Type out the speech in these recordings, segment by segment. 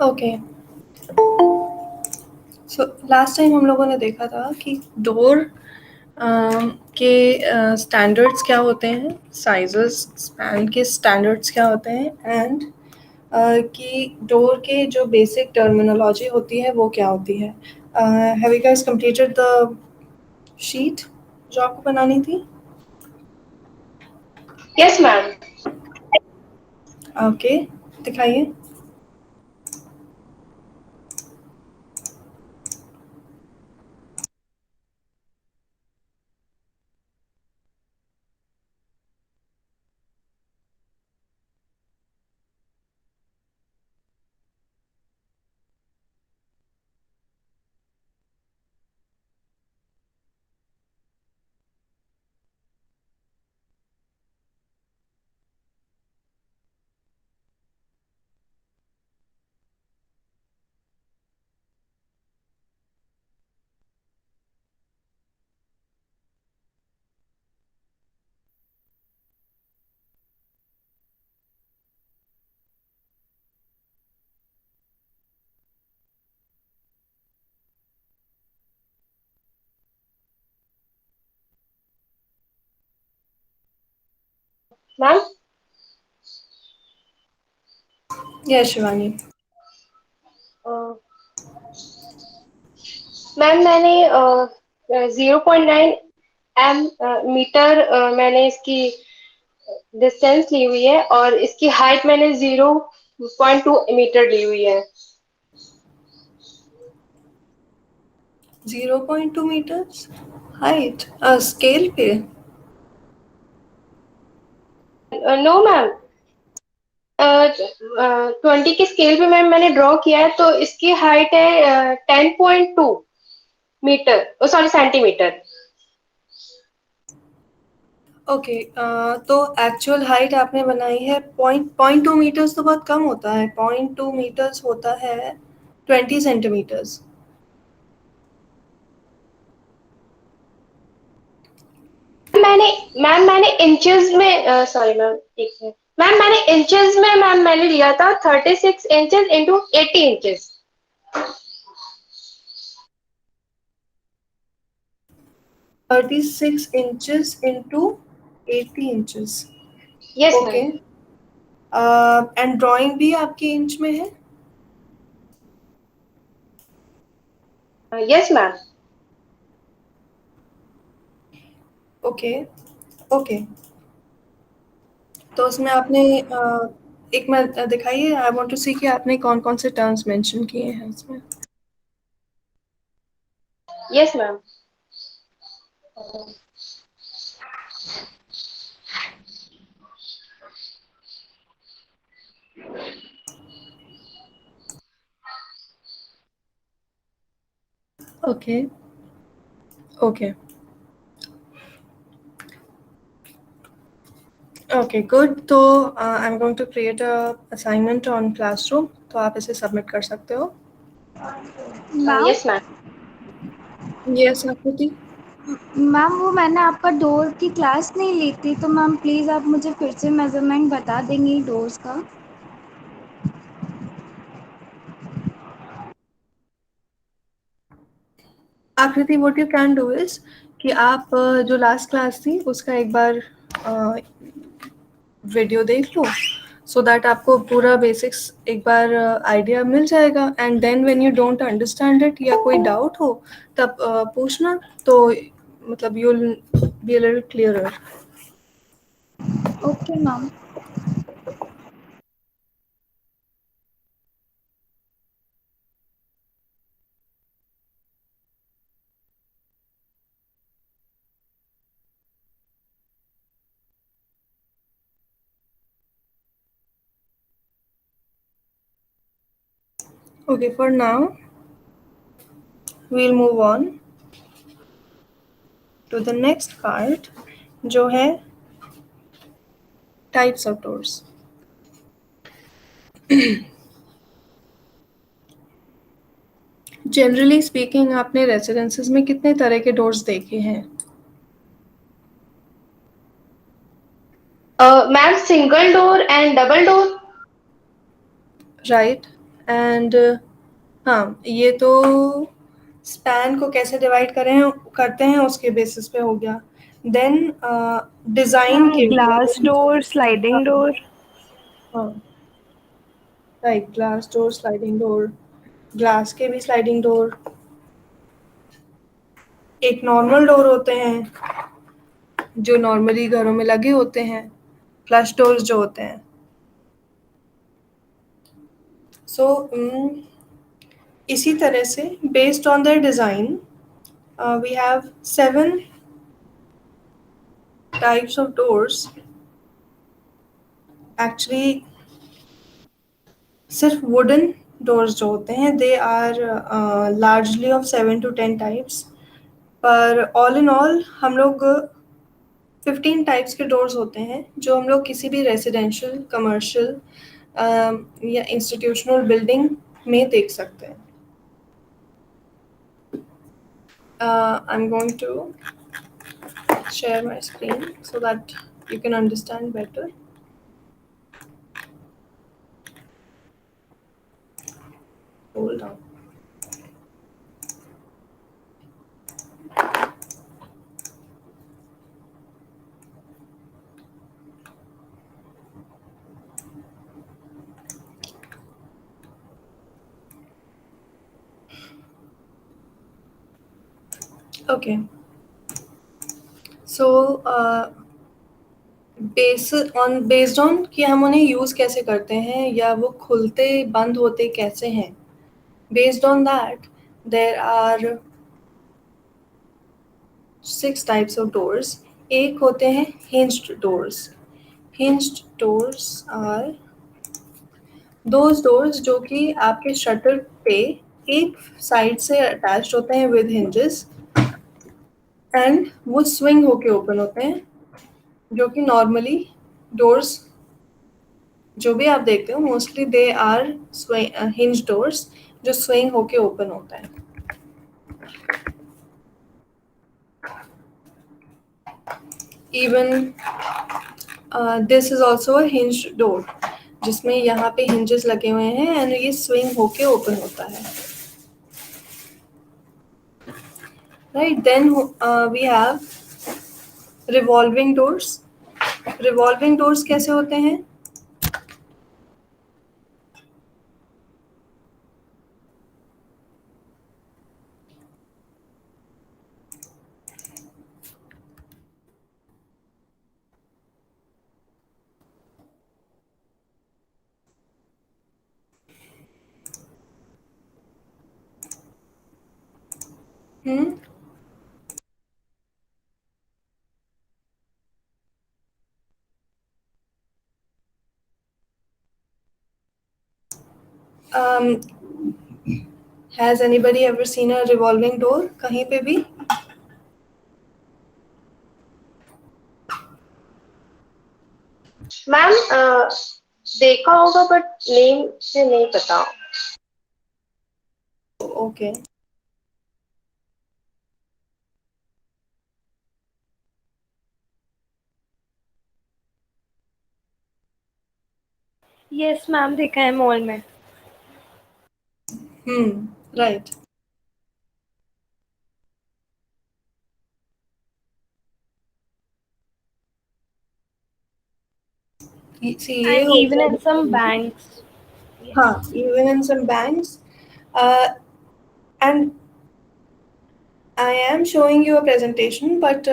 Okay, so last time हम लोगों ने देखा था कि डोर के स्टैंडर्ड्स क्या होते हैं, साइजेस स्पैन के स्टैंडर्ड्स क्या होते हैं, एंड कि डोर के जो बेसिक टर्मिनोलॉजी होती है वो क्या होती है. Have you guys completed the sheet जो आपको बनानी थी? Yes ma'am. ओके, दिखाइए. मैम. यस शिवानी. मैम मैंने 0.9 एम मीटर मैंने इसकी डिस्टेंस ली हुई है और इसकी हाइट मैंने 0.2 मीटर ली हुई है. 0.2 मीटर्स हाइट स्केल पे. No ma'am. 20 की स्केल पे मैम मैंने ड्रॉ किया है तो इसकी हाइट है 10.2 मीटर, सॉरी सेंटीमीटर. ओके, तो एक्चुअल हाइट आपने बनाई है 0.2 मीटर्स, तो बहुत कम होता है. 0.2 मीटर्स होता है 20 सेंटीमीटर्स. मैंने मैंने इंचेस में, सॉरी मैम, एक मिनट मैम, मैंने इंचेस में मैम मैंने लिया था 36 inches into 80 inches. 36 inches into 80 inches. Yes okay, ma'am. And drawing भी आपकी इंच में है? Yes ma'am. ओके. ओके, तो उसमें आपने एक मिनट दिखाइए. आई वांट टू सी कि आपने कौन कौन से टर्म्स मेंशन किए हैं उसमें. Yes ma'am. Okay. Okay. Okay good. तो I am going to create a assignment on classroom, तो आप इसे सबमिट कर सकते हो. Ma'am. Yes ma'am. Yes Akriti. Ma'am वो मैंने आपका डोर की क्लास नहीं ली थी, तो मैम प्लीज़ आप मुझे फिर से मेज़रमेंट बता देंगी डोर्स का. आकृति what you can do is कि आप जो लास्ट क्लास थी उसका एक बार वीडियो देख लो, सो दैट आपको पूरा बेसिक्स एक बार आइडिया मिल जाएगा. And then when you don't understand it या कोई डाउट हो तब पूछना, तो मतलब you will be a little clearer. Okay ma'am. Okay, for now we'll move on to the next part जो है types of doors. Generally speaking आपने रेसिडेंसेस में कितने तरह के डोर्स देखे हैं? Ma'am single door and double door. Right. And हाँ, ये तो स्पैन को कैसे डिवाइड करते हैं उसके बेसिस पे हो गया। देन डिजाइन के ग्लास डोर, स्लाइडिंग डोर। हाँ right, glass door, sliding door, glass के भी स्लाइडिंग डोर। एक नॉर्मल डोर होते हैं जो नॉर्मली घरों में लगे होते हैं, फ्लश डोर्स जो होते हैं। सो इसी तरह से based on their design we have 7 types of doors. Actually सिर्फ वुडन डोर्स जो होते हैं they are largely of 7 to 10 types, पर ऑल इन ऑल हम लोग 15 टाइप्स के डोर्स होते हैं जो हम लोग किसी भी रेजिडेंशियल, कमर्शियल या इंस्टीट्यूशनल बिल्डिंग में देख सकते हैं। I'm going to share my screen so that you can understand better. Hold on. Okay. So based on कि हम उन्हें यूज़ कैसे करते हैं या वो खुलते बंद होते कैसे हैं, based on that there are 6 types of doors. एक होते हैं hinged doors. Hinged doors are those doors जो कि आपके शटर पे एक साइड से अटैच्ड होते हैं विद हिंजेस एंड वो स्विंग होके ओपन होते हैं, जो कि नॉर्मली डोर्स जो भी आप देखते हो mostly they are hinge doors जो स्विंग होके ओपन होता है। Even this is also a hinge door जिसमें यहाँ पे हिंजेस लगे हुए हैं एंड ये स्विंग होके ओपन होता है। Right, then we have revolving doors. Revolving doors कैसे होते हैं? हम्म um, has anybody ever seen a revolving door कहीं पे भी? मैम देखा होगा बट नेम से नहीं पता। ओके यस मैम, देखा है मॉल में। राइट। See, ये and even in some banks. हाँ, even in some banks, and I am showing you a presentation, but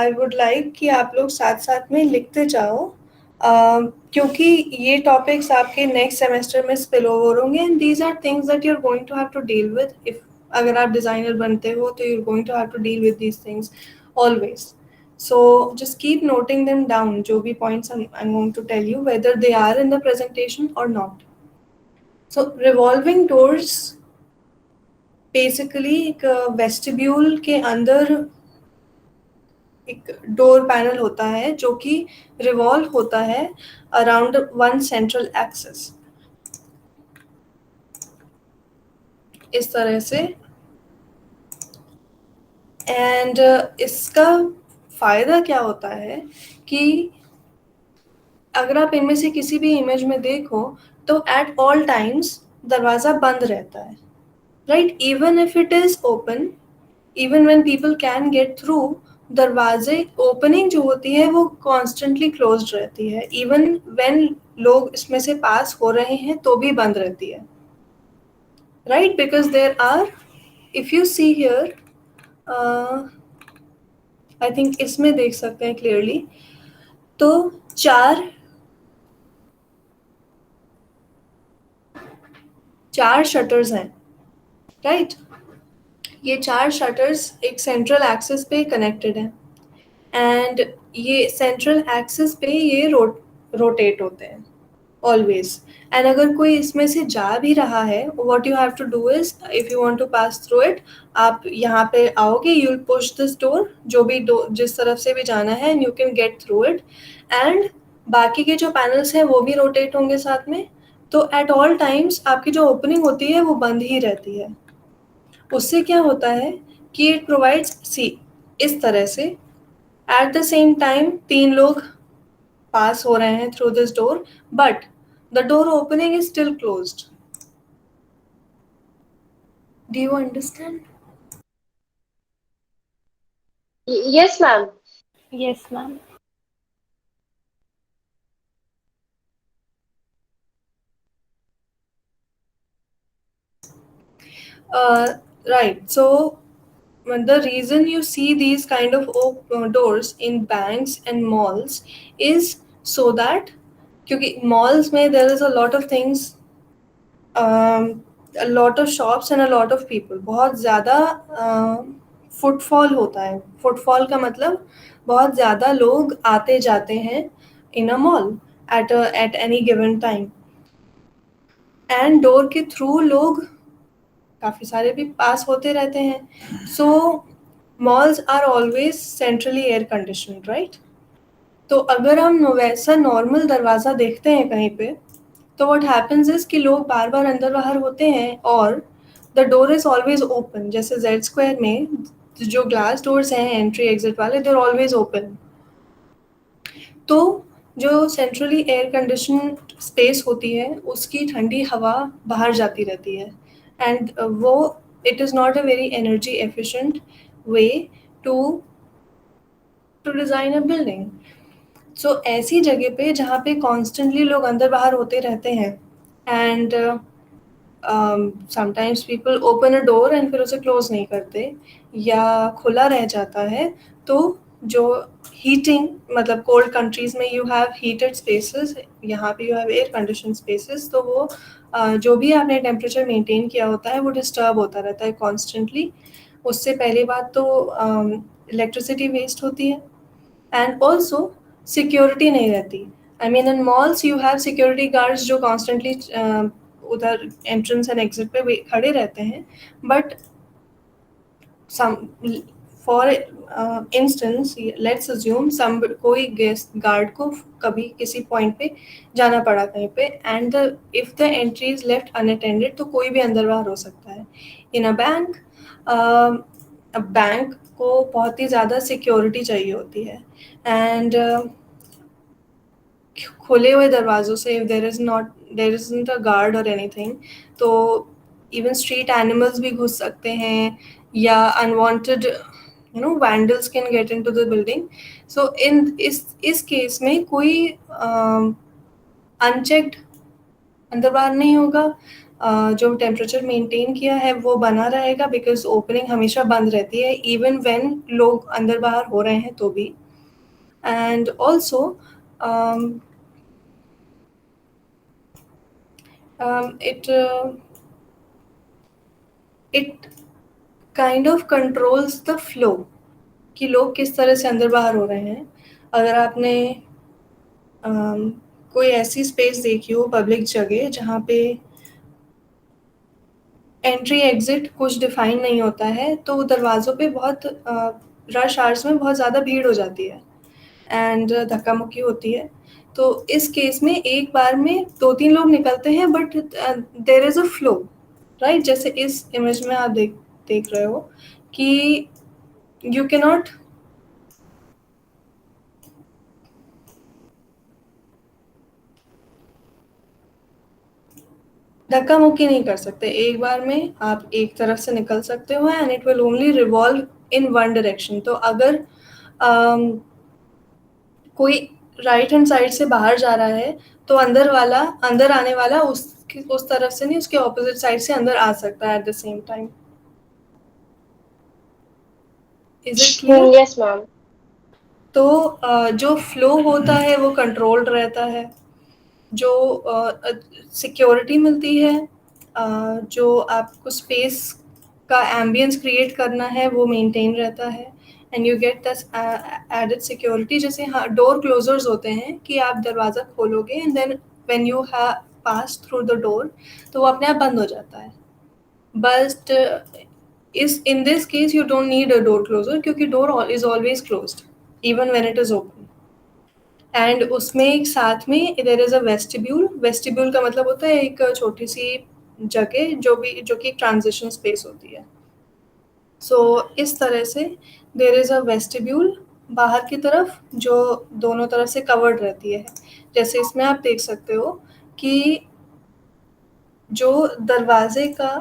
I would like कि आप लोग साथ साथ में लिखते जाओ, क्योंकि ये टॉपिक्स आपके नेक्स्ट सेमेस्टर में स्पिल ओवर होंगे and these are things that you are going to have to deal with. If अगर आप डिज़ाइनर बनते हो तो you are going to have to deal with these things always. So just keep noting them down, जो भी points I'm going to tell you, whether they are in the presentation or not. So revolving doors basically एक vestibule के अंदर एक door panel होता है जो कि रिवॉल्व होता है अराउंड वन सेंट्रल एक्सिस, इस तरह से। एंड इसका फायदा क्या होता है कि अगर आप इनमें से किसी भी इमेज में देखो तो एट ऑल टाइम्स दरवाज़ा बंद रहता है, right? Even if it is open, even when people can get through, दरवाजे ओपनिंग जो होती है वो कॉन्स्टेंटली क्लोज्ड रहती है, इवन व्हेन लोग इसमें से पास हो रहे हैं तो भी बंद रहती है, right? Because there are, if you see here, I think इसमें देख सकते हैं क्लियरली, तो चार शटर्स हैं, राइट? ये चार शटर्स एक सेंट्रल एक्सिस पे कनेक्टेड हैं, एंड ये सेंट्रल एक्सिस पे ये रोटेट होते हैं ऑलवेज। एंड अगर कोई इसमें से जा भी रहा है, what you have to do is, if you want to pass through it, आप यहाँ पे आओगे, you will push this door, जो भी डोर जिस तरफ से भी जाना है, and you can get through it. And बाकी के जो पैनल्स हैं वो भी रोटेट होंगे साथ में, तो एट ऑल टाइम्स आपकी जो ओपनिंग होती है वो बंद ही रहती है। उससे क्या होता है कि इट प्रोवाइड्स, सी इस तरह से, एट द सेम टाइम तीन लोग पास हो रहे हैं through this door, but the door opening is still closed. Do you understand? Yes, ma'am. Yes, ma'am. Right. So the reason you see these kind of doors in banks and malls is so that, क्योंकि malls में there is a lot of things, a lot of shops and a lot of people, बहुत ज़्यादा footfall होता है। Footfall का मतलब बहुत ज़्यादा लोग आते जाते हैं in a mall at any given time, and door के थ्रू लोग काफ़ी सारे भी पास होते रहते हैं। So malls are always centrally air condition, right? तो अगर हम वैसा नॉर्मल दरवाज़ा देखते हैं कहीं पे, तो व्हाट हैपेंस इज कि लोग बार बार अंदर बाहर होते हैं और the door is always open. जैसे जेड स्क्वायर में जो ग्लास डोर्स हैं एंट्री एग्जिट वाले, दे आर ऑलवेज ओपन। तो जो सेंट्रली एयर कंडीशन स्पेस होती है उसकी ठंडी हवा बाहर जाती रहती है, एंड वो it is not a very energy efficient way to to design a building. So ऐसी जगह पे जहाँ पे कॉन्स्टेंटली लोग अंदर बाहर होते रहते हैं, and sometimes people open a door and फिर उसे क्लोज नहीं करते या खुला रह जाता है, तो जो हीटिंग, मतलब कोल्ड कंट्रीज में यू हैव हीटेड स्पेसेस, यहाँ पे you have air condition spaces, तो वो जो भी आपने टेम्परेचर मेंटेन किया होता है वो डिस्टर्ब होता रहता है कॉन्स्टेंटली। उससे पहली बात तो इलेक्ट्रिसिटी वेस्ट होती है, एंड ऑल्सो सिक्योरिटी नहीं रहती। I mean in malls you have security guards जो कॉन्स्टेंटली उधर एंट्रेंस एंड एग्जिट पे खड़े रहते हैं, but some for instance let's assume some कोई गेस्ट गार्ड को कभी किसी पॉइंट पे जाना पड़ा कहीं पे, and if the entry is left unattended, तो कोई भी अंदर बाहर हो सकता है। इन अ बैंक, बैंक को बहुत ही ज़्यादा सिक्योरिटी चाहिए होती है, एंड खुले हुए दरवाज़ों से, there is not a guard और एनीथिंग, तो इवन स्ट्रीट एनिमल्स भी घुस सकते हैं, या unwanted vandals can get into the building. So इस केस में कोई अनचेक्ड अंदर बाहर नहीं होगा। जो टेम्परेचर मेंटेन किया है वो बना रहेगा, बिकॉज ओपनिंग हमेशा बंद रहती है इवन व्हेन लोग अंदर बाहर हो रहे हैं तो भी। And also it kind of controls the flow कि लोग किस तरह से अंदर बाहर हो रहे हैं। अगर आपने कोई ऐसी स्पेस देखी हो पब्लिक जगह जहाँ पे एंट्री एग्जिट कुछ डिफाइन नहीं होता है, तो दरवाज़ों पे बहुत रश आवर्स में बहुत ज़्यादा भीड़ हो जाती है एंड धक्का मुक्की होती है। तो इस केस में एक बार में दो तीन लोग निकलते हैं, but there is a flow, right? जैसे इस इमेज में आप देख रहे हो कि यू कैन नॉट, धक्का मुक्की नहीं कर सकते, एक बार में आप एक तरफ से निकल सकते हो and it will only revolve in one direction. तो अगर कोई राइट हैंड साइड से बाहर जा रहा है तो अंदर आने वाला उस तरफ से नहीं, उसके ऑपोजिट साइड से अंदर आ सकता है at the same time. Is it clear? Yes ma'am. तो जो फ्लो होता है वो कंट्रोल्ड रहता है, जो सिक्योरिटी मिलती है, जो आपको स्पेस का एम्बियंस क्रिएट करना है वो मेंटेन रहता है and you get this added security. जैसे हाँ डोर क्लोजर्स होते हैं कि आप दरवाज़ा खोलोगे and then when you have pass through the door तो वो अपने आप बंद हो जाता है। बट इस in this case you don't need a door closer क्योंकि door is always closed even when it is open. And उसमें एक साथ में there is a vestibule. Vestibule का मतलब होता है एक छोटी सी जगह जो कि ट्रांजिशन स्पेस होती है। सो इस तरह से देयर इज अ वेस्टिब्यूल बाहर की तरफ जो दोनों तरफ से कवर्ड रहती है। जैसे इसमें आप देख सकते हो कि जो दरवाजे का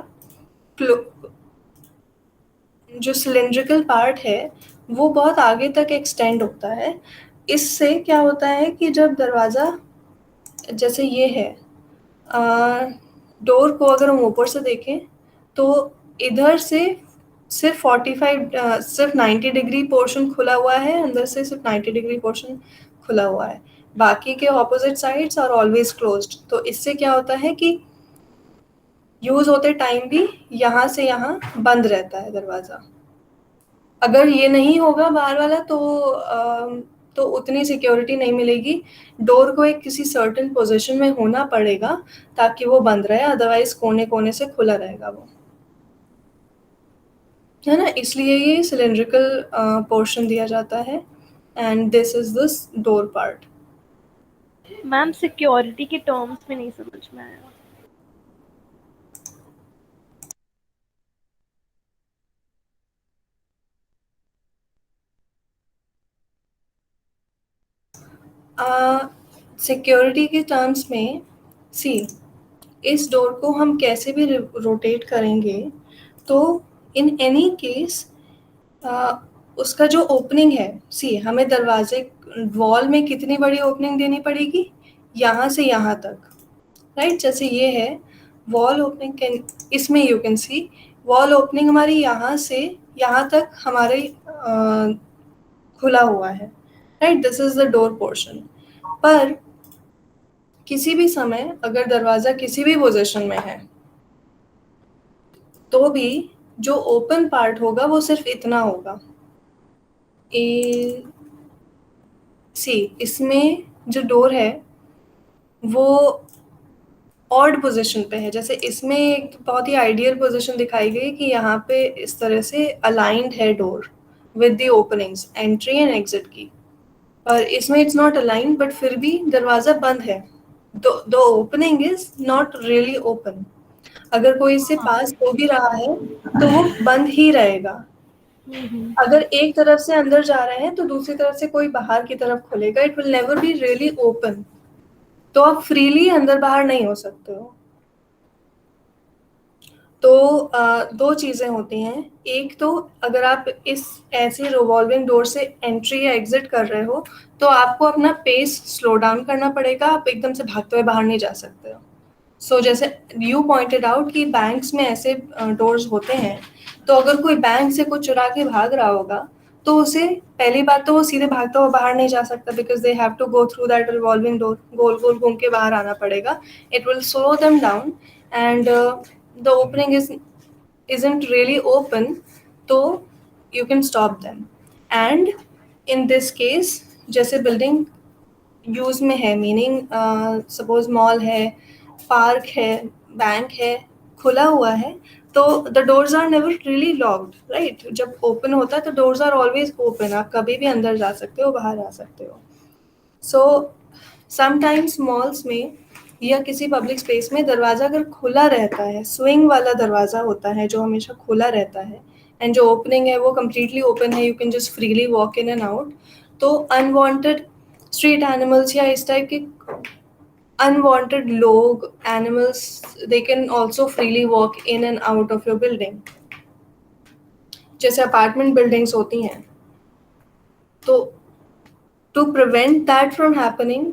जो सिलेंड्रिकल पार्ट है वो बहुत आगे तक एक्सटेंड होता है। इससे क्या होता है कि जब दरवाज़ा जैसे ये है, डोर को अगर हम ऊपर से देखें तो इधर से सिर्फ 45 सिर्फ 90 डिग्री पोर्शन खुला हुआ है, अंदर से सिर्फ 90 डिग्री पोर्शन खुला हुआ है, बाकी के opposite sides are always closed. तो इससे क्या होता है कि यूज होते टाइम भी यहाँ से यहाँ बंद रहता है दरवाज़ा। अगर ये नहीं होगा बाहर वाला तो उतनी सिक्योरिटी नहीं मिलेगी। डोर को एक किसी सर्टेन पोजीशन में होना पड़ेगा ताकि वो बंद रहे, अदरवाइज कोने कोने से खुला रहेगा वो, है ना। इसलिए ये सिलेंड्रिकल पोर्शन दिया जाता है and this is this door part. Ma'am security के टर्म्स में नहीं समझ में आया। सिक्योरिटी के टर्म्स में सी इस डोर को हम कैसे भी रोटेट करेंगे तो इन एनी केस उसका जो ओपनिंग है, सी हमें दरवाजे वॉल में कितनी बड़ी ओपनिंग देनी पड़ेगी, यहाँ से यहाँ तक, राइट। जैसे ये है वॉल ओपनिंग कैन, इसमें you can see wall opening हमारी यहाँ से यहाँ तक हमारे खुला हुआ है, right. This is the door portion. पर किसी भी समय अगर दरवाज़ा किसी भी पोजीशन में है तो भी जो ओपन पार्ट होगा वो सिर्फ इतना होगा। सी इसमें जो डोर है वो ऑड पोजीशन पे है। जैसे इसमें एक बहुत ही आइडियल पोजीशन दिखाई गई कि यहाँ पे इस तरह से अलाइंड है door with the openings entry and exit की, और इसमें इट्स नॉट अलाइंड बट फिर भी दरवाज़ा बंद है। The opening is not really open. अगर कोई इससे पास हो भी रहा है तो वो बंद ही रहेगा। अगर एक तरफ से अंदर जा रहे हैं तो दूसरी तरफ से कोई बाहर की तरफ खुलेगा, it will never be really open. तो आप फ्रीली अंदर बाहर नहीं हो सकते हो। तो दो चीज़ें होती हैं, एक तो अगर आप इस ऐसे रिवॉल्विंग डोर से एंट्री या एग्जिट कर रहे हो तो आपको अपना पेस स्लो डाउन करना पड़ेगा, आप एकदम से भागते हुए बाहर नहीं जा सकते हो। सो जैसे यू पॉइंटेड आउट कि बैंक्स में ऐसे डोर्स होते हैं, तो अगर कोई बैंक से कुछ चुरा के भाग रहा होगा तो उसे पहली बात तो वो सीधे भागता हुआ बाहर नहीं जा सकता because they have to go through that revolving door, गोल गोल घूम के बाहर आना पड़ेगा। It will slow them down and the opening isn't really open, तो you can stop them. And in this case जैसे बिल्डिंग यूज में है, मीनिंग सपोज मॉल है, पार्क है, बैंक है, खुला हुआ है, तो the doors are never really locked, right. जब ओपन होता है तो डोर्स आर ऑलवेज ओपन, आप कभी भी अंदर जा सकते हो, बाहर आ सकते हो। सो समटाइम्स मॉल्स में या किसी पब्लिक स्पेस में दरवाज़ा अगर खुला रहता है, स्विंग वाला दरवाज़ा होता है जो हमेशा खुला रहता है एंड जो ओपनिंग है वो कम्प्लीटली ओपन है, you can just freely walk in and out, तो अनवांटेड स्ट्रीट एनिमल्स या इस टाइप के unwanted log animals, they can also freely walk in and out of your building. जैसे अपार्टमेंट बिल्डिंग्स होती हैं, तो to prevent that from happening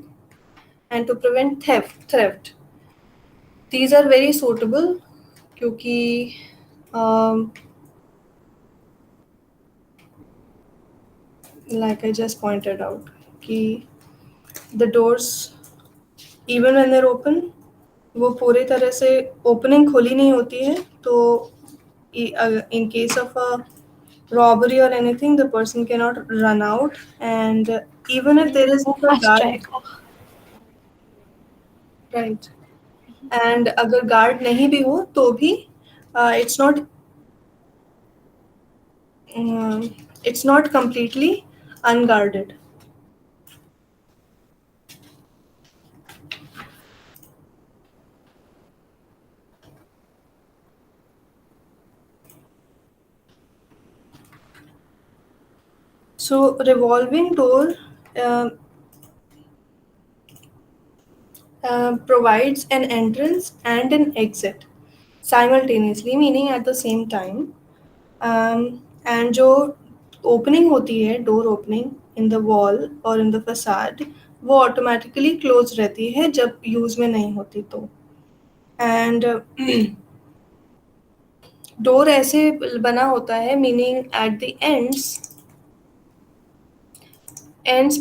and to prevent theft, these are very suitable क्योंकि like I just pointed out कि the doors even when they're open, वो पूरी तरह से ओपनिंग खुली नहीं होती है, तो in case of a robbery or anything, the person cannot run out, and even if there is वो a फर्स्ट guard, जाएगा। right, and अगर guard नहीं भी हो तो भी it's not completely unguarded. So revolving door uh, provides an entrance and an exit simultaneously, meaning at the same time. And जो opening होती है, door opening in the wall और इन द फसाड, वो ऑटोमेटिकली क्लोज रहती है जब use में नहीं होती तो। एंड डोर ऐसे बना होता है, मीनिंग एट द एंड्स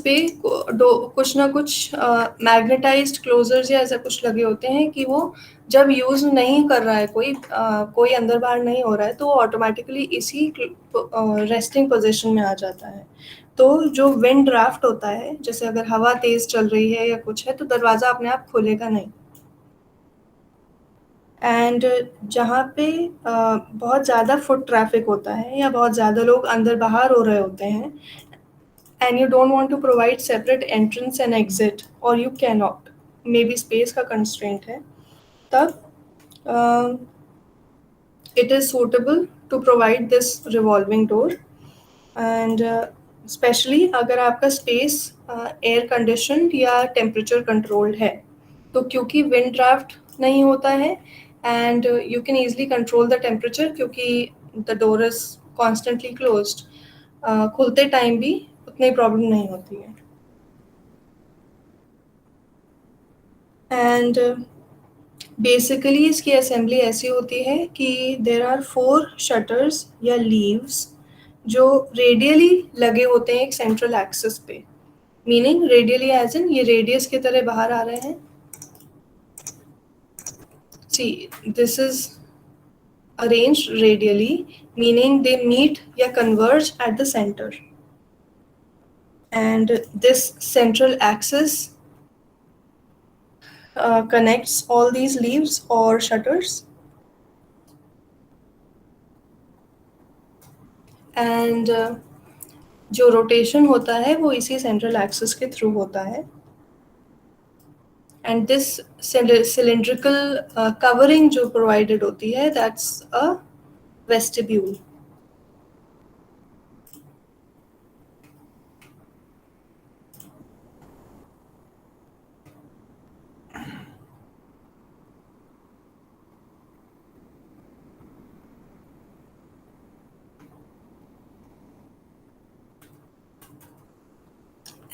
पे कुछ ना कुछ मैग्नेटाइज्ड क्लोजर्स या ऐसा कुछ लगे होते हैं कि वो जब यूज नहीं कर रहा है कोई अंदर बाहर नहीं हो रहा है, तो वो ऑटोमेटिकली इसी रेस्टिंग पोजीशन में आ जाता है। तो जो विंड ड्राफ्ट होता है, जैसे अगर हवा तेज चल रही है या कुछ है, तो दरवाजा अपने आप खुलेगा नहीं। एंड जहाँ पे बहुत ज़्यादा फुट ट्रैफिक होता है या बहुत ज़्यादा लोग अंदर बाहर हो रहे होते हैं, and you don't want to provide separate entrance and exit, or you cannot, maybe space का constraint है, तब it is suitable to provide this revolving door. And especially अगर आपका space air conditioned या temperature controlled है, तो क्योंकि wind draft नहीं होता है, and you can easily control the temperature क्योंकि the door is constantly closed, खुलते टाइम भी उतनी प्रॉब्लम नहीं होती है। एंड बेसिकली इसकी असेंबली ऐसी होती है कि देर आर 4 शटर्स या लीव्स जो रेडियली लगे होते हैं एक सेंट्रल एक्सिस पे, मीनिंग रेडियली एज इन ये रेडियस की तरह बाहर आ रहे हैं। सी this is arranged radially, meaning they meet या converge at the center, and this central axis connects all these leaves or shutters, and जो रोटेशन होता है वो इसी सेंट्रल एक्सिस के थ्रू होता है। एंड दिस सिलेंड्रिकल कवरिंग जो प्रोवाइडेड होती है, दैट्स अ वेस्टिब्यूल।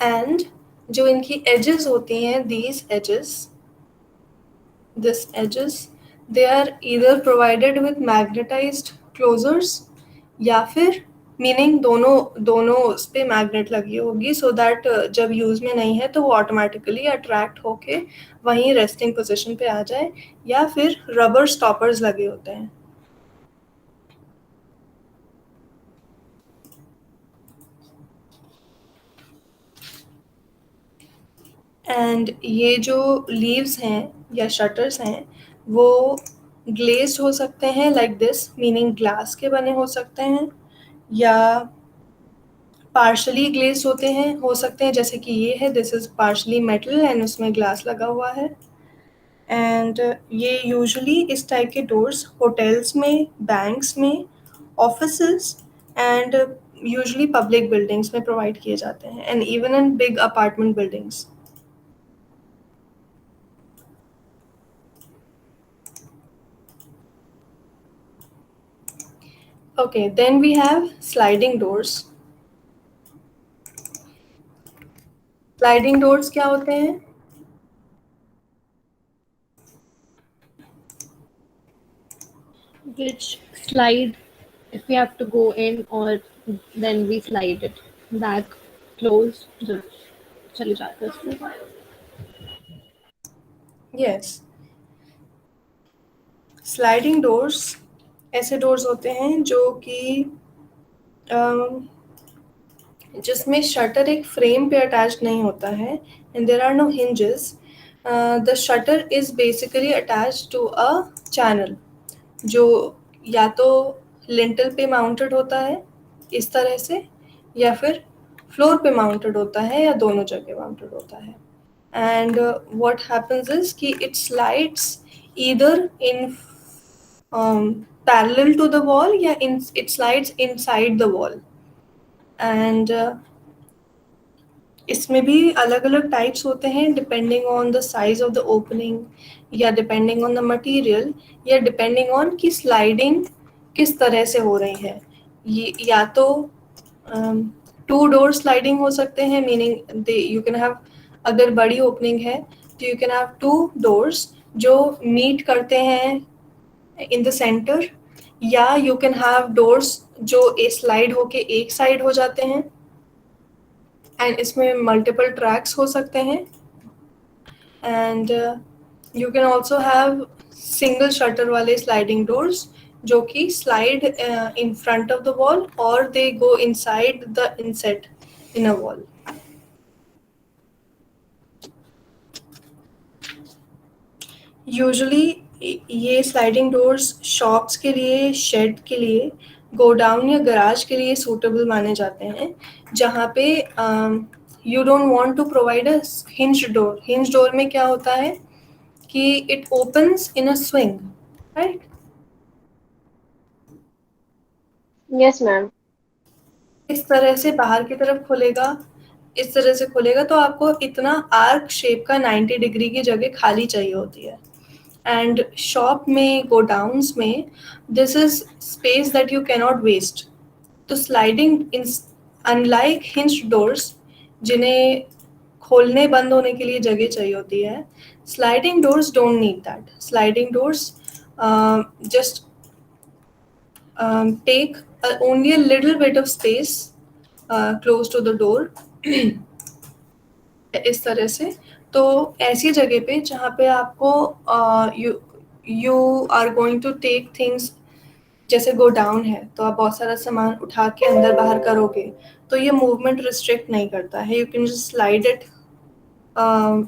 एंड जो इनकी एजेस होती हैं, this edges, they are either provided with magnetized closures या फिर मीनिंग दोनों उस पे मैग्नेट लगी होगी, सो दैट जब यूज में नहीं है तो वो ऑटोमेटिकली अट्रैक्ट होके वहीं रेस्टिंग पोजीशन पे आ जाए, या फिर रबर स्टॉपर्स लगे होते हैं। एंड ये जो लीव्स हैं या शटर्स हैं, वो ग्लेज्ड हो सकते हैं लाइक दिस, मीनिंग ग्लास के बने हो सकते हैं, या पार्शली ग्लेज्ड हो सकते हैं, जैसे कि ये है, this is partially metal and उसमें ग्लास लगा हुआ है। एंड ये यूजुअली इस टाइप के डोर्स होटल्स में, बैंक्स में, offices and usually public buildings में प्रोवाइड किए जाते हैं, and even in big apartment buildings. Okay, then we have sliding doors. Sliding doors क्या होते हैं? which slide if we have to go in, or then we slide it back, close, जब चले जाते हैं उसमें. Yes. स्लाइडिंग डोर्स ऐसे doors होते हैं जो कि जिसमें शटर एक फ्रेम पे अटैच नहीं होता है and there are no hinges. The shutter is basically attach to a channel जो या तो लिंटल पे माउंटेड होता है इस तरह से, या फिर फ्लोर पे माउंटेड होता है, या दोनों जगह माउंटेड होता है. एंड व्हाट हैपेंस इज कि it slides either in parallel to the wall या it slides inside the wall. And इसमें भी अलग अलग टाइप्स होते हैं depending on the size of the opening, या डिपेंडिंग ऑन द मटेरियल, या डिपेंडिंग ऑन कि स्लाइडिंग किस तरह से हो रही है. ये या तो टू डोर स्लाइडिंग हो सकते हैं, meaning they you can have, अगर बड़ी ओपनिंग है तो you can have to doors जो मीट करते हैं इन द सेंटर, या यू कैन हैव डोर्स जो ए स्लाइड होके एक साइड हो जाते हैं एंड इसमें मल्टीपल ट्रैक्स हो सकते हैं. And you can also have single shutter वाले स्लाइडिंग डोर्स जो कि slide in front of the wall और they go inside the inset in a wall. Usually ये स्लाइडिंग डोर्स शॉप्स के लिए, शेड के लिए, गोडाउन या गराज के लिए सूटेबल माने जाते हैं, जहाँ पे you don't want to provide a hinge door. Hinge door में क्या होता है कि it opens in a swing, right? Yes ma'am. इस तरह से बाहर की तरफ खुलेगा, इस तरह से खुलेगा, तो आपको इतना आर्क शेप का 90 डिग्री की जगह खाली चाहिए होती है. एंड शॉप में, गोडाउन्स में, this is space that you cannot waste. तो sliding in, unlike hinge doors जिन्हें खोलने बंद होने के लिए जगह चाहिए होती है, sliding doors don't need that. Sliding doors just take only a little bit of space close to the door. इस तरह से. तो ऐसी जगह पे जहाँ पे आपको you are going to take things, जैसे गोडाउन है तो आप बहुत सारा सामान उठा के अंदर बाहर करोगे, तो ये मूवमेंट रिस्ट्रिक्ट नहीं करता है. You can just slide it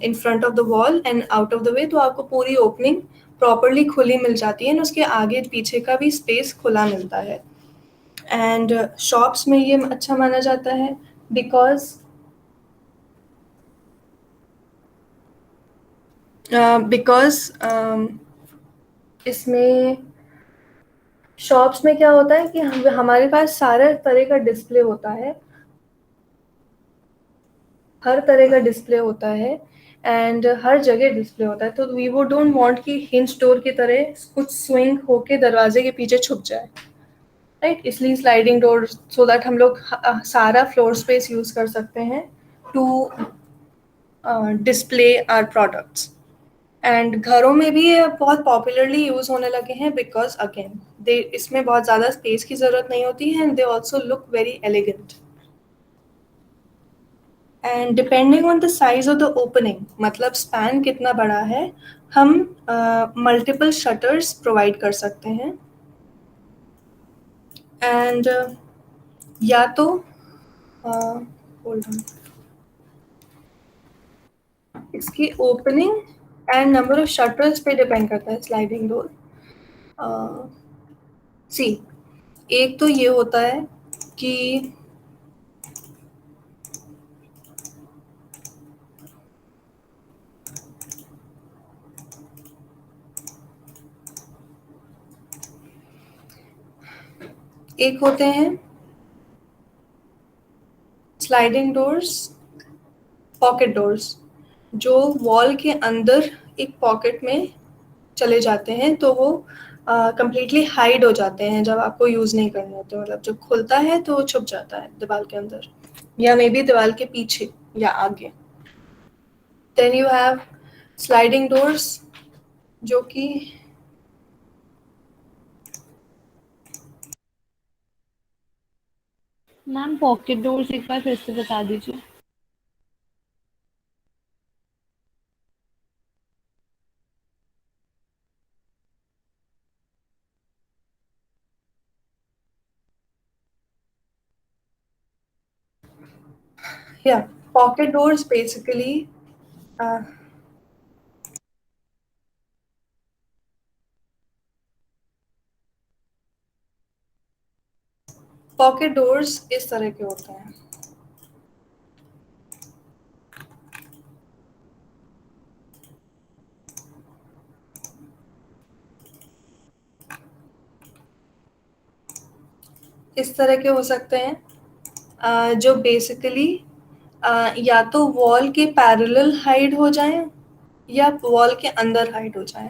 in front of the wall and out of the way, तो आपको पूरी ओपनिंग प्रॉपरली खुली मिल जाती है, और उसके आगे पीछे का भी स्पेस खुला मिलता है. एंड शॉप्स में ये अच्छा माना जाता है बिकॉज इसमें शॉप्स में क्या होता है कि हमारे पास सारे तरह का डिस्प्ले होता है, हर तरह का डिस्प्ले होता है, एंड हर जगह डिस्प्ले होता है. तो वी वो डोंट वांट कि हिंज स्टोर की तरह कुछ स्विंग होके दरवाजे के पीछे छुप जाए, राइट? इसलिए स्लाइडिंग डोर, सो दैट हम लोग सारा फ्लोर स्पेस यूज कर सकते हैं to display our products. And घरों में भी ये बहुत पॉपुलरली यूज होने लगे हैं बिकॉज अगेन दे, इसमें बहुत ज़्यादा स्पेस की ज़रूरत नहीं होती है, and they also look very elegant. And depending on the size of the opening, मतलब स्पैन कितना बड़ा है, हम मल्टीपल शटर्स प्रोवाइड कर सकते हैं. एंड या तो होल्ड ऑन, इसकी opening and number of shutters पे डिपेंड करता है स्लाइडिंग डोर. सी, एक तो ये होता है कि एक होते हैं स्लाइडिंग डोर्स, पॉकेट डोर्स, जो वॉल के अंदर एक पॉकेट में चले जाते हैं, तो वो कंप्लीटली हाइड हो जाते हैं जब आपको यूज नहीं करने होते, मतलब जब खुलता है तो छुप जाता है दीवार के अंदर या मे बी दीवार के पीछे या आगे। Then you have sliding doors, जो कि मैम पॉकेट डोर्स एक बार फिर से बता दीजिए। या pocket doors basically pocket doors इस तरह के होते हैं। इस तरह के हो सकते हैं जो बेसिकली या तो वॉल के पैरेलल हाइड हो जाएं या वॉल के अंदर हाइड हो जाएं।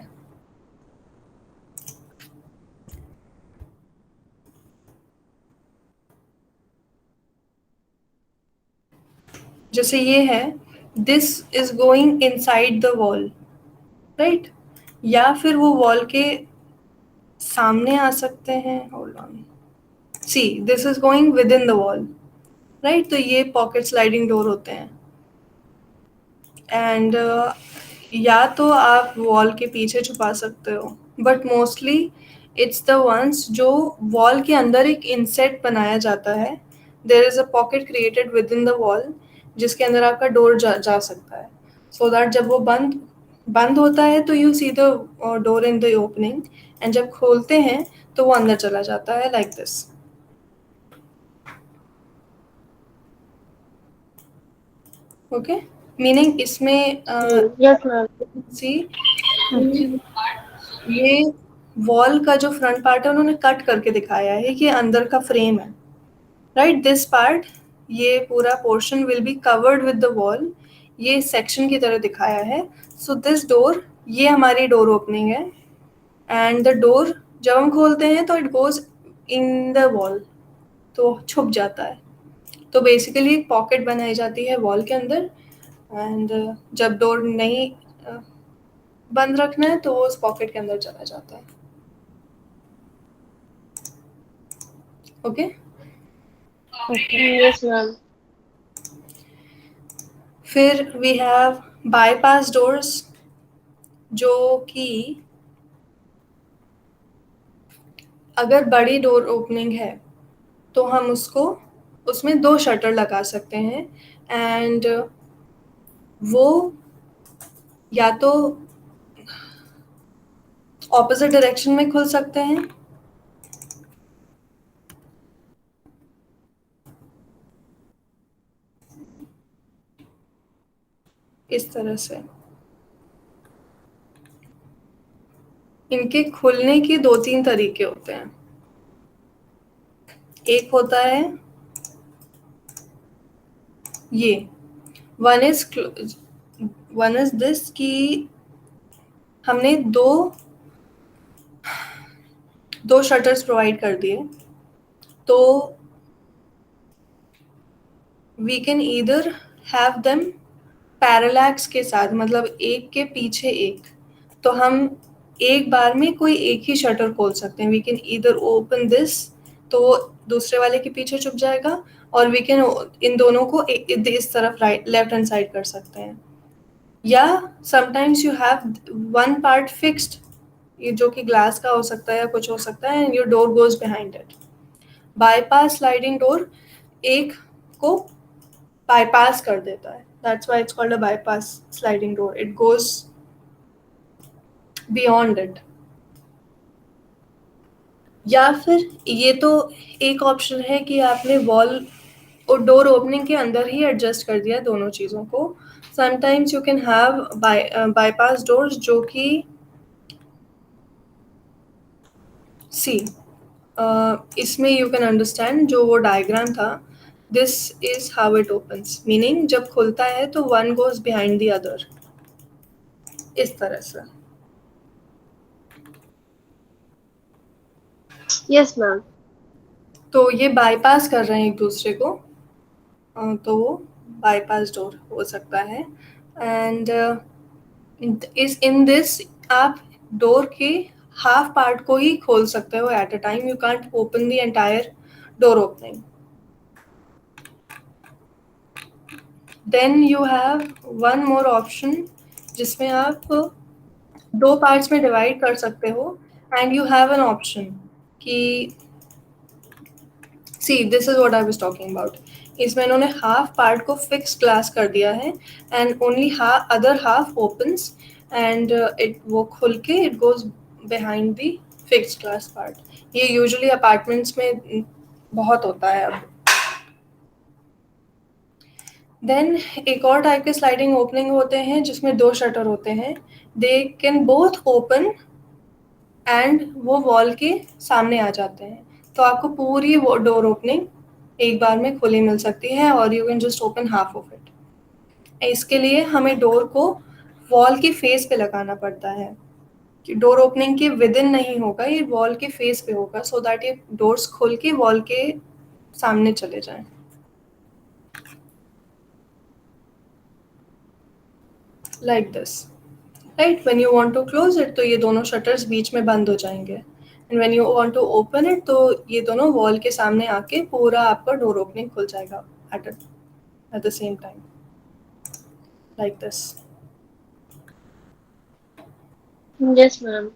जैसे ये है, this is going inside the wall, right, या फिर वो वॉल के सामने आ सकते हैं। Hold on, C this is going with in the wall, right, तो ये पॉकेट स्लाइडिंग डोर होते हैं। एंड या तो आप वॉल के पीछे छुपा सकते हो, but mostly it's the ones जो वॉल के अंदर एक इंसेट बनाया जाता है। There is a pocket created with in the wall जिसके अंदर आपका डोर जा सकता है, सो दैट जब वो बंद बंद होता है तो you see the door in the opening, and जब खोलते हैं तो वो अंदर चला जाता है, लाइक दिस। ओके, मीनिंग इसमें यस मैम। सी ये वॉल का जो फ्रंट पार्ट है उन्होंने कट करके दिखाया है कि अंदर का फ्रेम है, राइट, दिस पार्ट, ये पूरा portion will be covered with the wall, ये सेक्शन की तरह दिखाया है। सो दिस डोर, ये हमारी डोर ओपनिंग है, एंड द डोर जब हम खोलते हैं तो it goes in the wall, तो छुप जाता है। तो बेसिकली एक पॉकेट बनाई जाती है वॉल के अंदर, एंड जब डोर नहीं बंद रखना है तो वो उस पॉकेट के अंदर चला जाता है। Okay, yes ma'am. फिर वी हैव बाईपास डोर्स, जो कि अगर बड़ी डोर ओपनिंग है तो हम उसमें 2 शटर लगा सकते हैं, एंड वो या तो ऑपोजिट डायरेक्शन में खुल सकते हैं, इस तरह से। इनके खुलने के 2-3 तरीके होते हैं। एक होता है ये, वन इज दिस, कि हमने दो शटर्स प्रोवाइड कर दिए, तो we can either have them parallels के साथ, मतलब एक के पीछे एक, तो हम एक बार में कोई एक ही शटर खोल सकते हैं। We can either open this, तो वो दूसरे वाले के पीछे छुप जाएगा, और वी कैन इन दोनों को इस तरफ राइट लेफ्ट हैंड साइड कर सकते हैं। या sometimes you have one part fixed, ये जो कि ग्लास का हो सकता है या कुछ हो सकता है, and your door goes behind it. Bypass sliding door एक को बाईपास कर देता है, that's why it's called a bypass sliding door, it goes beyond it. या फिर ये तो एक ऑप्शन है कि आपने वॉल और डोर ओपनिंग के अंदर ही एडजस्ट कर दिया दोनों चीज़ों को। Sometimes you can have bypass doors, जो कि सी इसमें यू कैन अंडरस्टैंड जो वो डायग्राम था, this is how it opens, meaning जब खुलता है तो one goes behind the other, इस तरह से। Yes ma'am. तो ये बाईपास कर रहे हैं एक दूसरे को, तो वो बाईपास डोर हो सकता है। एंड इस इन दिस आप डोर के हाफ पार्ट को ही खोल सकते हो at a time, you can't open the entire door opening. Then you have one more option जिसमें आप दो पार्ट्स में डिवाइड कर सकते हो, and you have an option कि see this is what I was talking about. इसमें इन्होंने हाफ पार्ट को फिक्स ग्लास कर दिया है and only other half opens, and it वो खुल के it goes behind the fix glass part. ये यूजुअली अपार्टमेंट्स में बहुत होता है अब। देन एक और टाइप के स्लाइडिंग ओपनिंग होते हैं जिसमें दो शटर होते हैं, they can both open and वो वॉल के सामने आ जाते हैं। तो आपको पूरी वो डोर ओपनिंग एक बार में खुली मिल सकती है और you can just open half of it. इसके लिए हमें डोर को वॉल के फेस पे लगाना पड़ता है कि डोर ओपनिंग के विद इन नहीं होगा, ये वॉल के फेस पे होगा, सो दैट ये डोर्स खोल के वॉल के सामने चले जाएं। Like this, right. When you want to close it तो ये दोनों शटर्स बीच में बंद हो जाएंगे, and when you want to open it तो ये दोनों वॉल के सामने आके पूरा आपका डोर ओपनिंग खुल जाएगा at the same time, like this. Yes ma'am.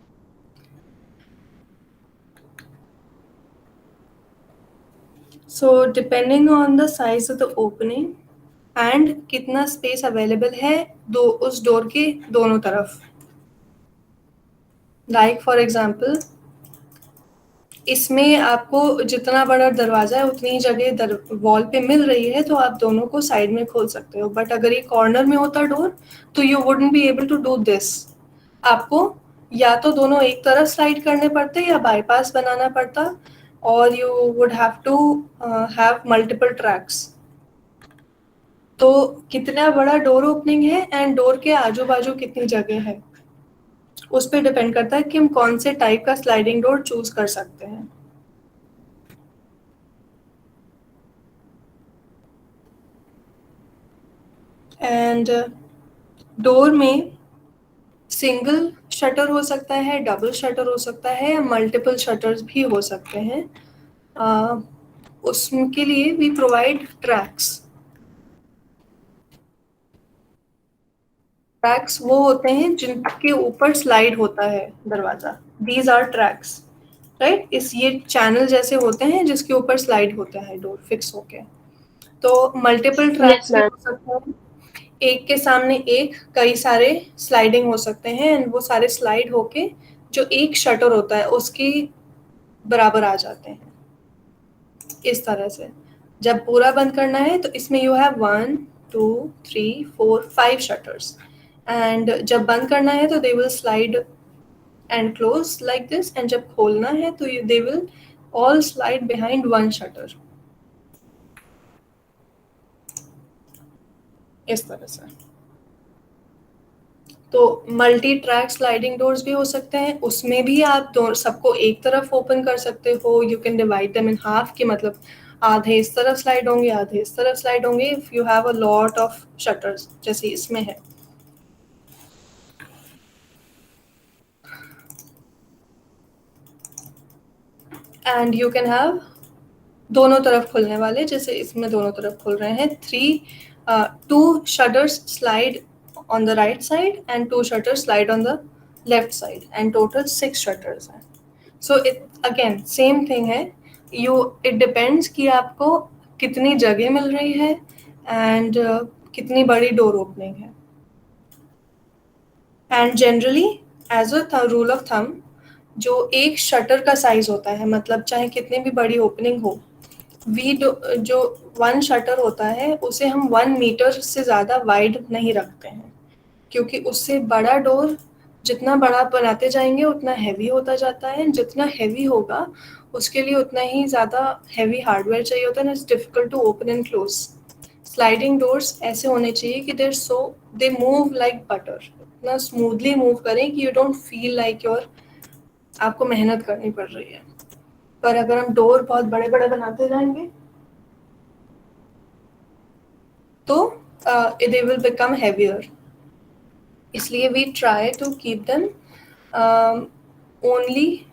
So depending on the size of the opening and कितना स्पेस अवेलेबल है दो उस डोर के दोनों तरफ, लाइक फॉर एग्जाम्पल इसमें आपको जितना बड़ा दरवाजा है उतनी ही जगह वॉल पे मिल रही है तो आप दोनों को साइड में खोल सकते हो। बट अगर ये कॉर्नर में होता डोर तो you wouldn't be able to do this. आपको या तो दोनों एक तरफ स्लाइड करने पड़ते या बाईपास बनाना पड़ता, और you would have to have multiple tracks. तो कितना बड़ा डोर ओपनिंग है एंड डोर के आजू बाजू कितनी जगह है उस पर डिपेंड करता है कि हम कौन से टाइप का स्लाइडिंग डोर चूज कर सकते हैं। एंड डोर में सिंगल शटर हो सकता है, डबल शटर हो सकता है, मल्टीपल शटर्स भी हो सकते हैं। उसके लिए वी प्रोवाइड ट्रैक्स। ट्रैक्स वो होते हैं जिनके ऊपर स्लाइड होता है दरवाजा, दीज आर ट्रैक्स, राइट। इस ये चैनल जैसे होते हैं जिसके ऊपर स्लाइड होता है डोर फिक्स होके। तो मल्टीपल यस ट्रैक्स भी मैम। हो सकते हैं, एक के सामने एक कई सारे स्लाइडिंग हो सकते हैं एंड वो सारे स्लाइड होके जो एक शटर होता है उसकी बराबर आ जाते हैं। इस तरह से जब पूरा बंद करना है तो इसमें यू हैव 1 2 3 4 5 शटर्स, एंड जब बंद करना है तो they will slide and close like this, and जब खोलना है तो they will all slide behind one shutter, इस तरह से। तो मल्टी ट्रैक स्लाइडिंग डोर्स भी हो सकते हैं, उसमें भी आप सबको एक तरफ ओपन कर सकते हो। You can divide them in half, कि मतलब आधे इस तरफ स्लाइड होंगे आधे इस तरफ स्लाइड होंगे, if you have a lot of shutters जैसे इसमें है। एंड यू कैन हैव दोनों तरफ खुलने वाले, जैसे इसमें दोनों तरफ खुल रहे हैं। 2 shutters slide on the right side and 2 shutters slide on the left side, and total 6 shutters हैं। So it again same thing है, it depends कि आपको कितनी जगह मिल रही है एंड कितनी बड़ी डोर ओपनिंग है। And generally as a rule of thumb जो एक शटर का साइज होता है, मतलब चाहे कितनी भी बड़ी ओपनिंग हो, जो 1 शटर होता है उसे हम 1 मीटर से ज़्यादा वाइड नहीं रखते हैं, क्योंकि उससे बड़ा डोर जितना बड़ा बनाते जाएंगे उतना हैवी होता जाता है, जितना हैवी होगा उसके लिए उतना ही ज़्यादा हैवी हार्डवेयर चाहिए होता है, it's difficult to open and close. Sliding doors ऐसे होने चाहिए कि दे मूव लाइक बटर, इतना स्मूथली मूव करें कि यू डोंट फील लाइक आपको मेहनत करनी पड़ रही है। पर अगर हम डोर बहुत बड़े बड़े बनाते जाएंगे तो दे विल बिकम हैवियर, इसलिए we try to keep them only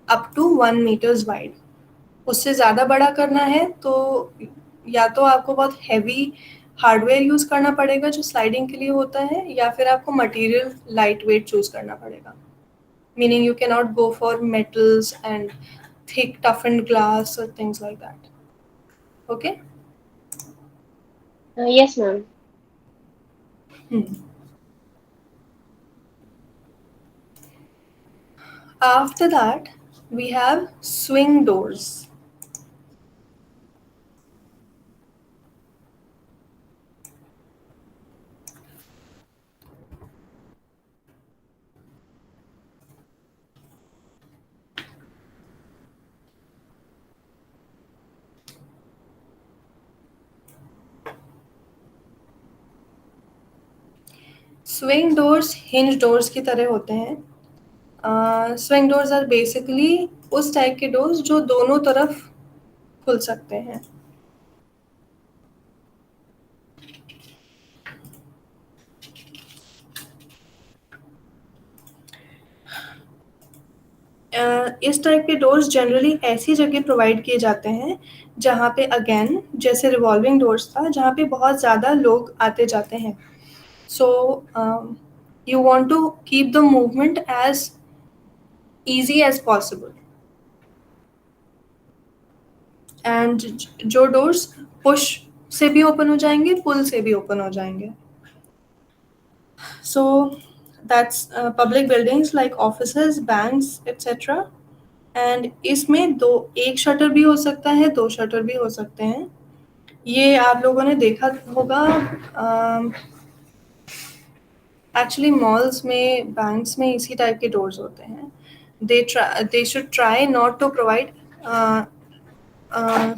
up to 1 metres wide. उससे ज़्यादा बड़ा करना है तो या तो आपको बहुत हैवी हार्डवेयर यूज़ करना पड़ेगा जो स्लाइडिंग के लिए होता है, या फिर आपको मटेरियल लाइट वेट चूज़ करना पड़ेगा, meaning you can not go for metals and thick toughened glass or things like that. Okay. Yes, ma'am. After that we have swing doors. Swing doors hinge doors की तरह होते हैं। swing doors are basically उस type के doors जो दोनों तरफ खुल सकते हैं। इस टाइप के डोर्स जनरली ऐसी जगह प्रोवाइड किए जाते हैं जहाँ पे अगेन जैसे रिवॉल्विंग डोर्स था जहाँ पे बहुत ज़्यादा लोग आते जाते हैं। सो you want to keep the movement as easy as possible, and जो डोर्स पुश से भी ओपन हो जाएंगे पुल से भी ओपन हो जाएंगे। So that's public buildings like offices, banks etcetera. And इसमें एक शटर भी हो सकता है, 2 शटर भी हो सकते हैं। ये आप लोगों ने देखा होगा एक्चुअली मॉल्स में, बैंक्स में इसी टाइप के डोर्स होते हैं। they should try not to provide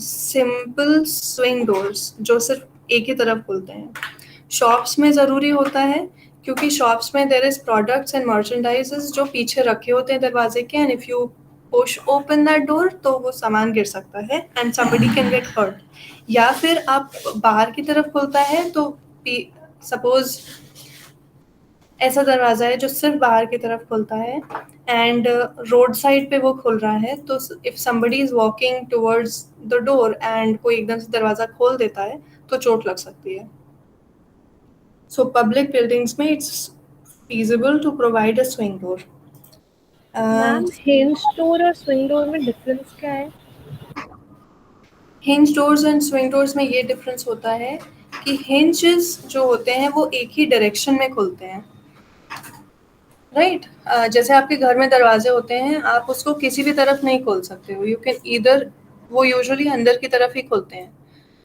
simple swing doors जो सिर्फ एक ही तरफ खुलते हैं। शॉप्स में ज़रूरी होता है क्योंकि शॉप्स में there is products and merchandises जो पीछे रखे होते हैं दरवाजे के, and if you push open that door तो वो सामान गिर सकता है and somebody can get hurt. या फिर आप बाहर की तरफ खुलता है तो सपोज ऐसा दरवाज़ा है जो सिर्फ बाहर की तरफ खुलता है एंड रोड साइड पे वो खुल रहा है, तो if somebody is walking towards the door and कोई एकदम से दरवाज़ा खोल देता है तो चोट लग सकती है। सो पब्लिक बिल्डिंग्स में it's feasible to provide a swing door. Ma'am hinge door और स्विंग डोर में डिफरेंस क्या है? Hinge doors and swing doors में ये डिफरेंस होता है कि हिंजेस जो होते हैं वो एक ही डायरेक्शन में खुलते हैं, राइट जैसे आपके घर में दरवाजे होते हैं, आप उसको किसी भी तरफ नहीं खोल सकते हो, यू कैन ईदर, वो यूजुअली अंदर की तरफ ही खुलते हैं।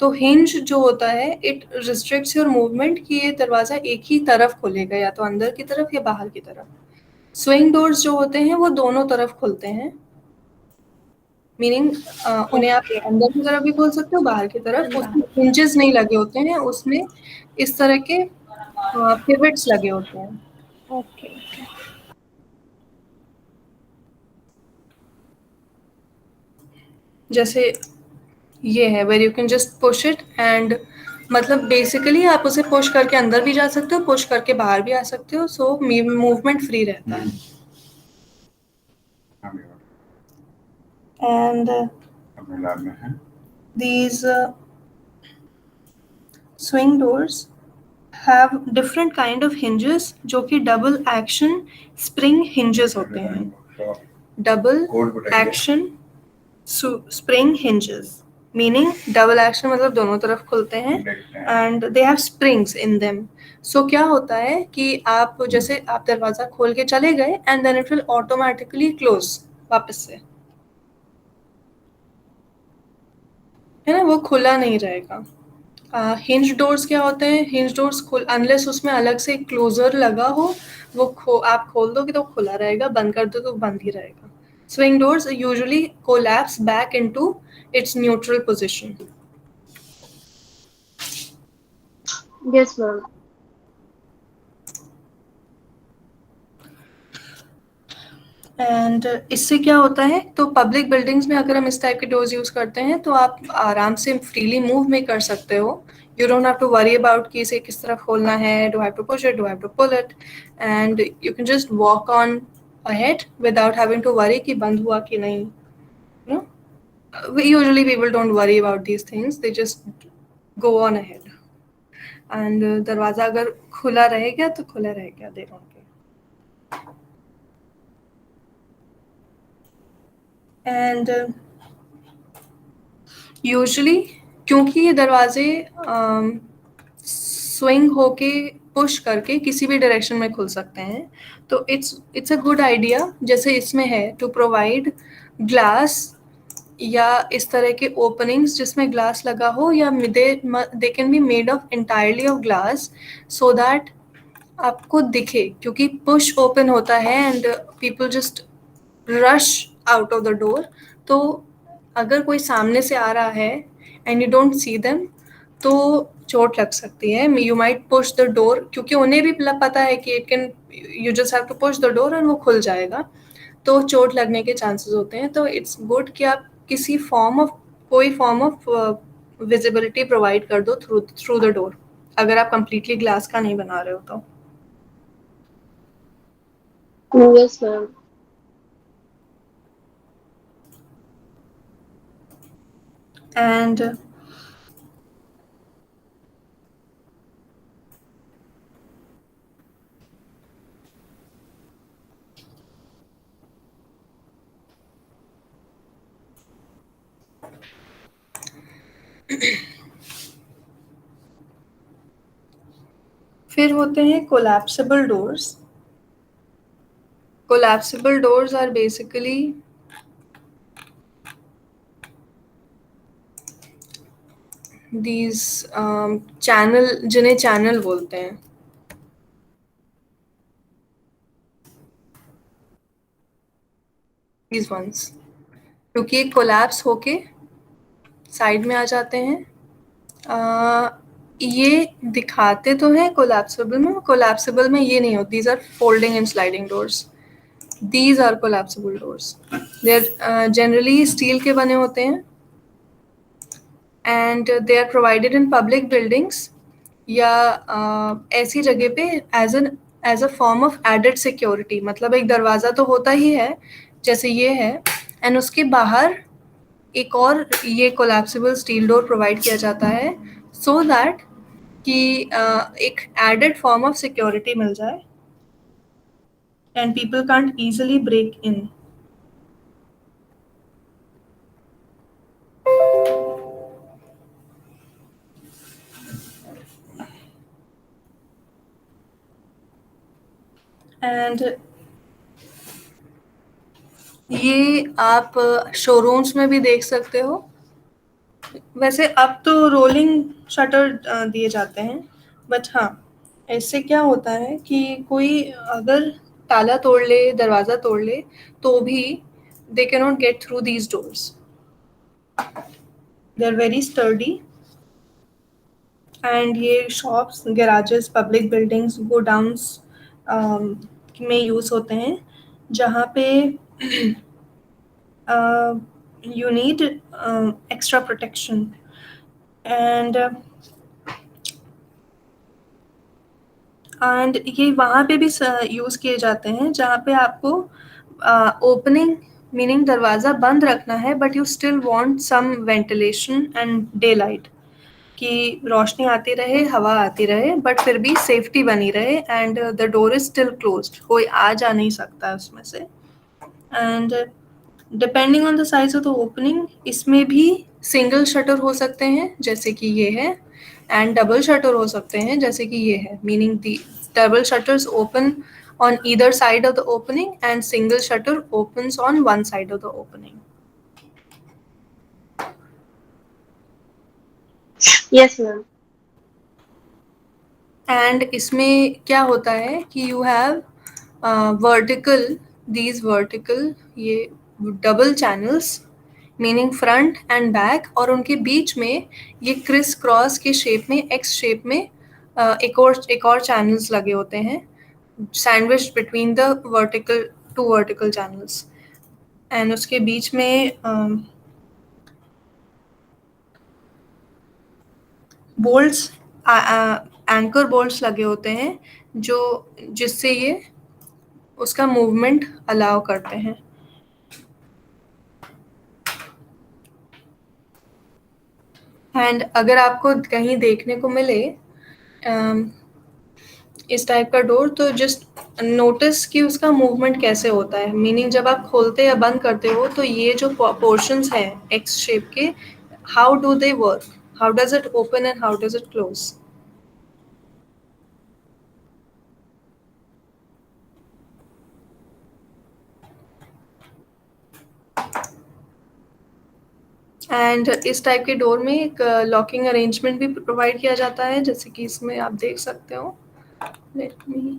तो हिंज जो होता है इट रिस्ट्रिक्ट्स योर मूवमेंट कि ये दरवाज़ा एक ही तरफ खुलेगा, या तो अंदर की तरफ या बाहर की तरफ। स्विंग डोर्स जो होते हैं वो दोनों तरफ खुलते हैं, मीनिंग उन्हें आप अंदर की तरफ भी खोल सकते हो, बाहर की तरफ। उसमें हिंजेस नहीं लगे होते हैं, उसमें इस तरह के पिवट्स लगे होते हैं। ओके जैसे ये है where you can just push it and मतलब बेसिकली आप उसे पुश करके अंदर भी जा सकते हो, पुश करके बाहर भी आ सकते हो, सो मूवमेंट फ्री रहता है। And these swing doors have different kind of hinges जो कि डबल एक्शन स्प्रिंग hinges होते हैं। Double action spring hinges meaning double action मतलब दोनों तरफ खुलते हैं and they have springs in them. So क्या होता है कि आप जैसे आप दरवाज़ा खोल के चले गए and then it will automatically close वापस से, है ना, वो खुला नहीं रहेगा। हिंज डोर्स क्या होते हैं? हिंज डोर्स अनलेस उसमें अलग से क्लोजर लगा हो, वो आप खोल दोगे तो खुला रहेगा, बंद कर दो तो बंद ही रहेगा। Swing doors usually collapse back into its neutral position. Yes, ma'am. And इससे क्या होता है, तो पब्लिक बिल्डिंग्स में अगर हम इस टाइप के डोर्स यूज़ करते हैं तो आप आराम से फ्रीली मूव में कर सकते हो. You don't have to worry about कि इसे किस तरफ खोलना है, do have to push it, do have to pull it, and you can just walk on ahead without having to worry कि बंद हुआ कि नहीं. You know, usually people don't worry about these things, they just go on ahead. And दरवाज़ा अगर खुला रह गया तो खुला रह गया, they don't care. And usually क्योंकि ये दरवाजे स्विंग होके पुश करके किसी भी डायरेक्शन में खुल सकते हैं, तो इट्स अ गुड आइडिया, जैसे इसमें है, टू प्रोवाइड ग्लास या इस तरह के ओपनिंग्स जिसमें ग्लास लगा हो, या they can be made of entirely of glass so that आपको दिखे, क्योंकि पुश ओपन होता है and people just rush out of the door. तो अगर कोई सामने से आ रहा है and you don't see them तो चोट लग सकती है. You might push the door, क्योंकि उन्हें भी पता है कि it can, you just have to push the door and वो खुल जाएगा, तो चोट लगने के चांसेस होते हैं. तो इट्स गुड कि आप किसी कोई फॉर्म ऑफ विजिबिलिटी प्रोवाइड कर दो थ्रू द डोर, अगर आप कंप्लीटली ग्लास का नहीं बना रहे हो तो. Yes ma'am. एंड फिर होते हैं collapsible doors. Collapsible doors are basically these channel, जिन्हें चैनल बोलते हैं. these ones, क्योंकि कोलैप्स होके साइड में आ जाते हैं. ये दिखाते तो हैं कोलैप्सिबल में ये नहीं होती. these are folding and sliding doors. these are collapsible doors. they are generally steel के बने होते हैं and they are provided in public buildings या ऐसी जगह पे as a form of added security. मतलब एक दरवाज़ा तो होता ही है जैसे ये है, एंड उसके बाहर एक और ये कोलैप्सिबल स्टील डोर प्रोवाइड किया जाता है सो दैट कि एक एडेड फॉर्म ऑफ सिक्योरिटी मिल जाए and people can't easily break in. And ये आप शोरूम्स में भी देख सकते हो. वैसे अब तो रोलिंग शटर दिए जाते हैं, बट हाँ, इससे क्या होता है कि कोई अगर ताला तोड़ ले, दरवाज़ा तोड़ ले, तो भी they can not get through these doors. They are very sturdy. And ये shops, garages, public buildings, godowns में यूज़ होते हैं, जहाँ पे you need extra protection. and ये वहाँ पे भी यूज़ किए जाते हैं जहाँ पे आपको ओपनिंग मीनिंग दरवाज़ा बंद रखना है, but you still want some ventilation and daylight, कि रोशनी आती रहे, हवा आती रहे, बट फिर भी सेफ्टी बनी रहे and the door is still closed, कोई आ जा नहीं सकता उसमें से. And depending on the size of the opening, इसमें भी सिंगल शटर हो सकते हैं जैसे कि ये है, एंड डबल शटर हो सकते हैं जैसे कि ये है. Meaning the double shutters open on either side of the opening and single shutter opens on one side of the opening. Yes ma'am. And इसमें क्या होता है कि you have these vertical ये double channels meaning front and back, और उनके बीच में ये क्रिस क्रॉस के शेप में, एक्स शेप में एक और चैनल्स लगे होते हैं, sandwiched between the vertical 2 vertical channels and उसके बीच में बोल्ट्स एंकर बोल्ट्स लगे होते हैं जो जिससे ये उसका मूवमेंट अलाउ करते हैं। एंड अगर आपको कहीं देखने को मिले इस टाइप का डोर तो जस्ट नोटिस कि उसका मूवमेंट कैसे होता है, मीनिंग जब आप खोलते या बंद करते हो तो ये जो पोर्शंस हैं एक्स शेप के, how do they work, how does it open and how does it close. And इस टाइप के डोर में एक लॉकिंग अरेंजमेंट भी प्रोवाइड किया जाता है, जैसे कि इसमें आप देख सकते हो। लेट मी,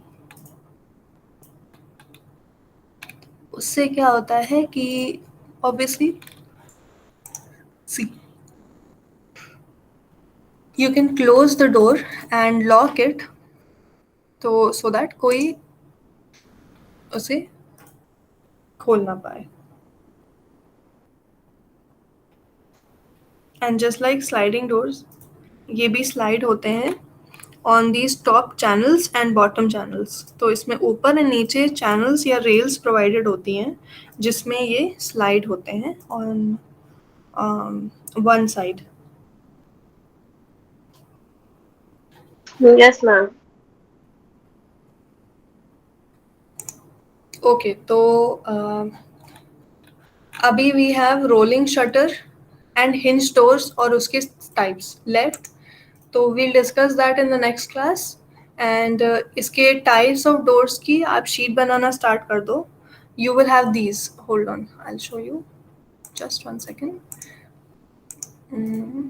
उससे क्या होता है कि obviously see you can close the door and lock it, तो सो दैट कोई उसे खोल ना पाए। And just like sliding doors, ये भी स्लाइड होते हैं on these top channels and bottom channels. तो इसमें ऊपर एंड नीचे चैनल्स या रेल्स प्रोवाइडेड होती हैं जिसमें ये स्लाइड होते हैं on one side. Yes ma'am. Okay, तो अभी we have rolling shutter and hinge doors और उसके टाइप्स लेफ्ट, तो we'll discuss that in the next class. And इसके टाइप्स ऑफ डोर्स की आप शीट बनाना स्टार्ट कर दो। You will have these, hold on, I will show you, just 1 second. Mm.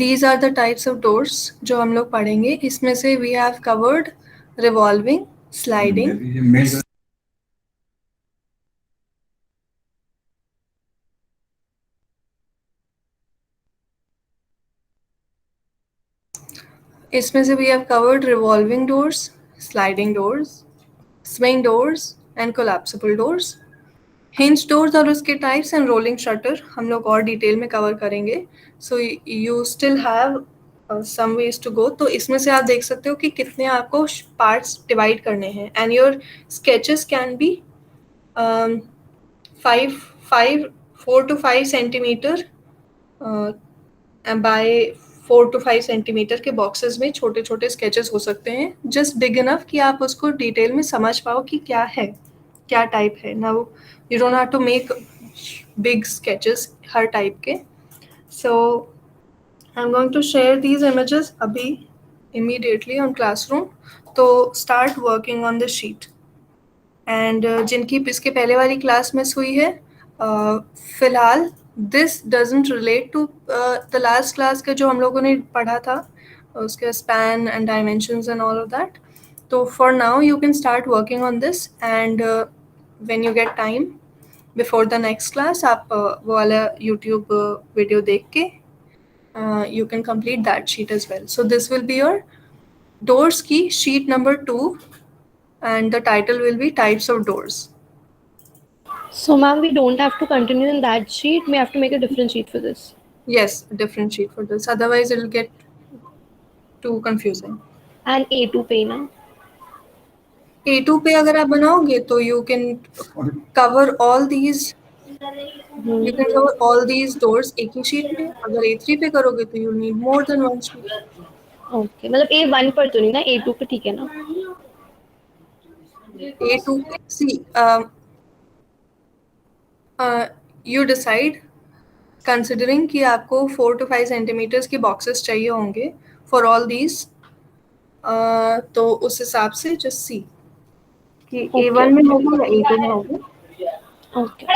These are the types of doors जो हम लोग पढ़ेंगे। इसमें से we have covered revolving, sliding, इसमें से we have covered revolving doors, sliding doors, swing doors and collapsible doors. Hinge doors और उसके टाइप्स एंड रोलिंग शटर हम लोग और डिटेल में कवर करेंगे। So you still have some ways to go. तो इसमें से आप देख सकते हो कि कितने आपको पार्ट्स डिवाइड करने हैं and your sketches can be 4 to 5 centimetre bye 4 to 5 centimetre के बॉक्सेस में छोटे छोटे स्केचेस हो सकते हैं, जस्ट बिग इनफ कि आप उसको डिटेल में समझ पाओ कि क्या है, क्या टाइप है। Now you don't have to make big sketches हर टाइप के। So I am going to share these images अभी इमीडिएटली ऑन क्लासरूम, तो start working on the sheet. And जिनकी इसके पहले वाली क्लास मिस हुई है, फिलहाल this doesn't relate to the last class का जो हम लोगों ने पढ़ा था, उसके span and dimensions and all of that. तो for now you can start working on this and when you get time before the next class आप वो वाला यूट्यूब वीडियो देख के you can complete that sheet as well. So this will be your doors की sheet number 2 and the title will be types of doors. So, ma'am, we don't have to continue in that sheet. We have to make a different sheet for this. Yes, a different sheet for this. Otherwise, it will get too confusing. And A2 पे ना? A2 पे अगर आप बनाओगे तो you can cover all these. You can cover all these doors एक ही sheet में. अगर A3 पे करोगे तो you need more than one sheet. Okay, मतलब A1 पर तो नहीं ना, A2 पे ठीक है ना? A2 पे see, you decide कंसिडरिंग कि आपको 4 to 5 सेंटीमीटर्स के बॉक्सेस चाहिए होंगे फॉर ऑल दीज, तो उस हिसाब से जस्ट सी कि A1 में होगा या A2 में होगा। Okay.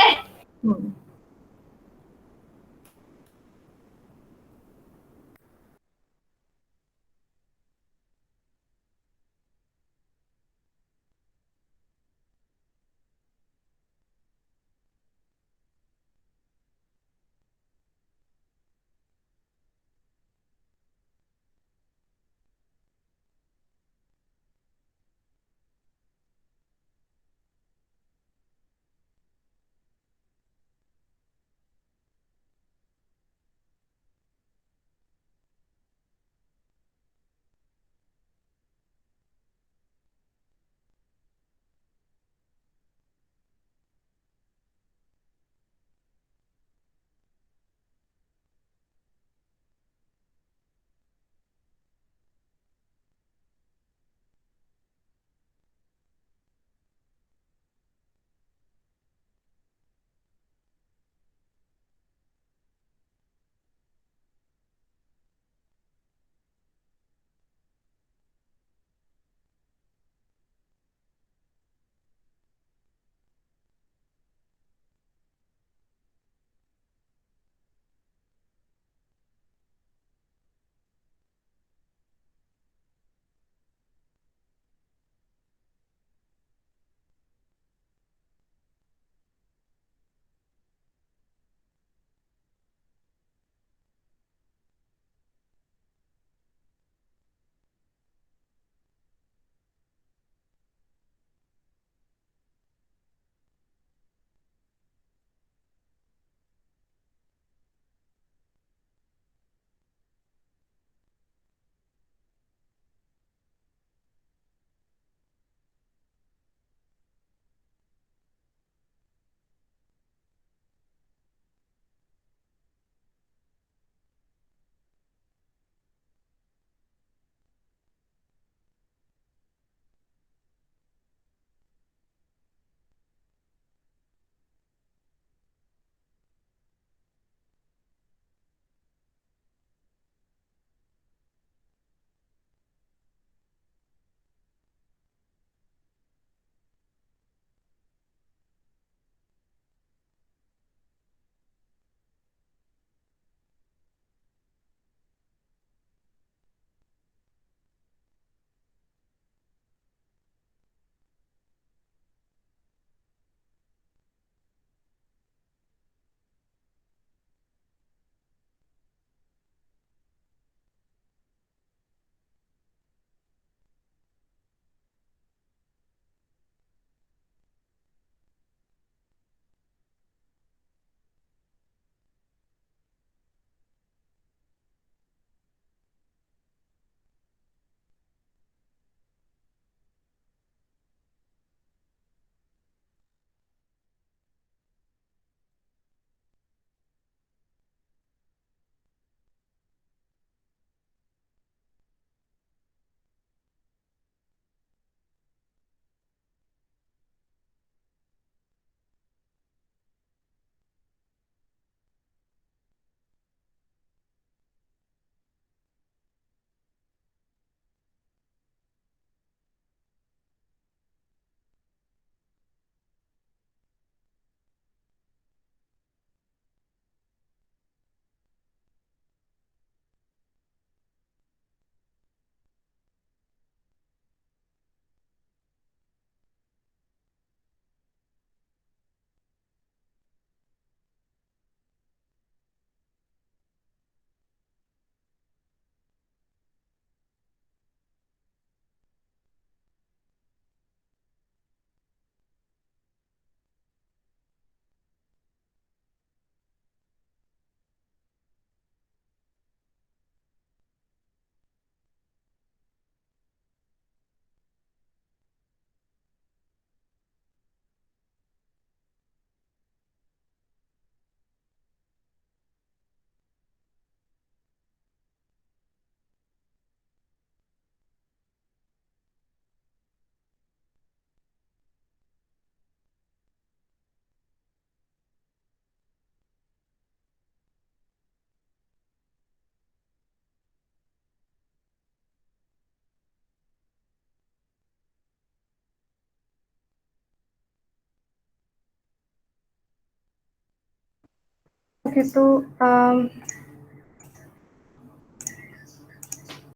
ओके तो